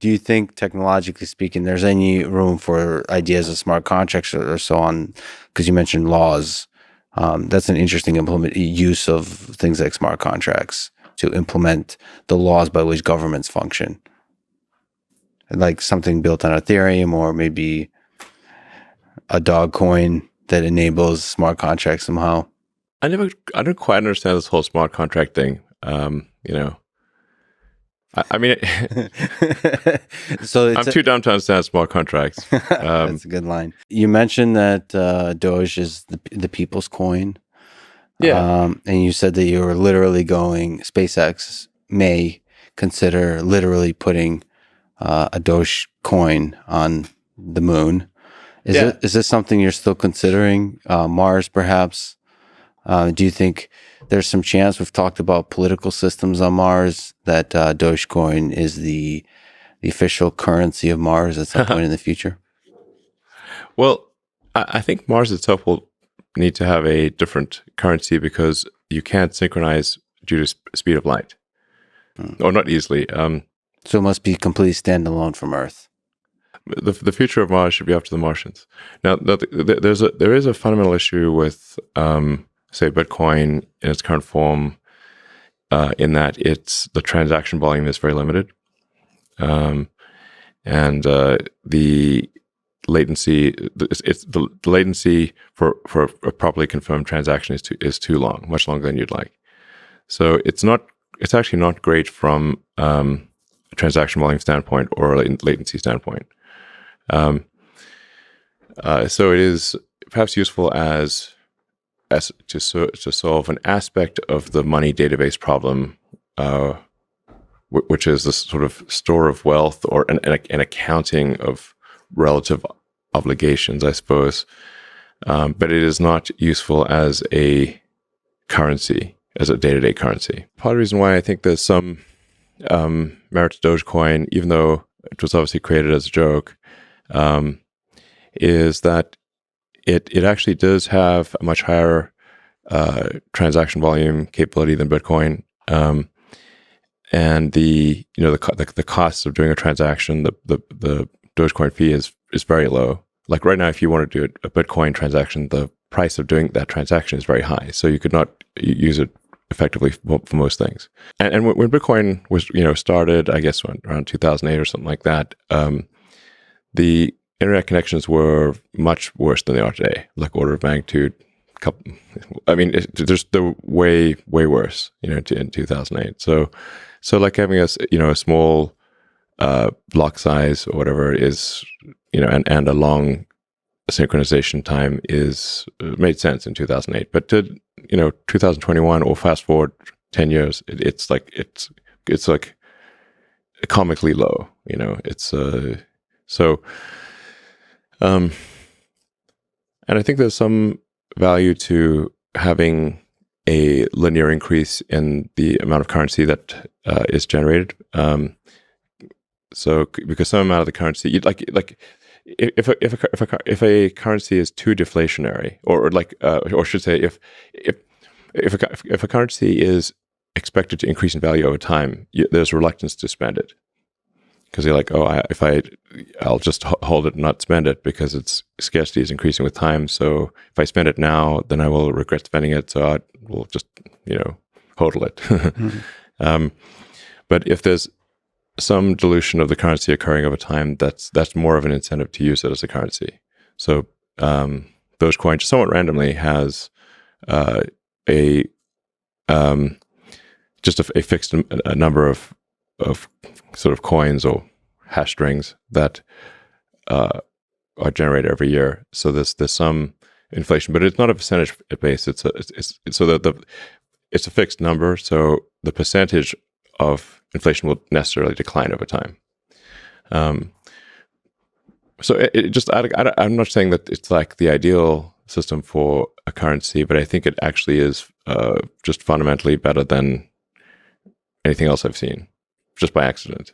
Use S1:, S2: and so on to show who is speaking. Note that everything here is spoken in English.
S1: do you think, technologically speaking, there's any room for ideas of smart contracts or so on? Because you mentioned laws. That's an interesting use of things like smart contracts to implement the laws by which governments function. Like something built on Ethereum, or maybe a dog coin that enables smart contracts somehow.
S2: I don't quite understand this whole smart contract thing. I mean,
S1: so
S2: I'm too dumb to understand smart contracts.
S1: That's a good line. You mentioned that Doge is the people's coin.
S2: Yeah.
S1: And you said that you were literally SpaceX may consider literally putting a Doge coin on the moon. Is this something you're still considering? Mars, perhaps? Do you think there's some chance, we've talked about political systems on Mars, that Dogecoin is the official currency of Mars at some point in the future?
S2: Well, I think Mars itself will need to have a different currency because you can't synchronize due to speed of light. Or not easily.
S1: So it must be completely standalone from Earth.
S2: The future of Mars should be up to the Martians. Now, there is a fundamental issue with say Bitcoin in its current form, in that the transaction volume is very limited, and the latency the latency for a properly confirmed transaction is too long, much longer than you'd like. So it's actually not great from a transaction volume standpoint or a latency standpoint. So it is perhaps useful as to solve an aspect of the money database problem, which is this sort of store of wealth or an accounting of relative obligations, I suppose. But it is not useful as a currency, as a day-to-day currency. Part of the reason why I think there's some merit to Dogecoin, even though it was obviously created as a joke, is that it actually does have a much higher transaction volume capability than Bitcoin, and the cost of doing a transaction, the Dogecoin fee is very low. Like right now, if you want to do a Bitcoin transaction, the price of doing that transaction is very high, so you could not use it effectively for most things. And when Bitcoin was started, I guess around 2008 or something like that, the internet connections were much worse than they are today, like order of magnitude. They're way worse, in 2008. So like having a small block size or whatever is, and a long synchronization time made sense in 2008. But to 2021 or fast forward 10 years, it's like comically low. And I think there's some value to having a linear increase in the amount of currency that is generated. So because some amount of the currency, if a currency is too deflationary, or should say if a currency is expected to increase in value over time, there's reluctance to spend it. Because you're like, I'll just hold it and not spend it because its scarcity is increasing with time. So if I spend it now, then I will regret spending it. So I will just, hodl it. Mm-hmm. But if there's some dilution of the currency occurring over time, that's more of an incentive to use it as a currency. So Dogecoin, somewhat randomly, has a fixed number of sort of coins or hash strings that are generated every year. So there's some inflation, but it's not a percentage base. It's a fixed number. So the percentage of inflation will necessarily decline over time. So I'm not saying that it's like the ideal system for a currency, but I think it actually is just fundamentally better than anything else I've seen, just by accident.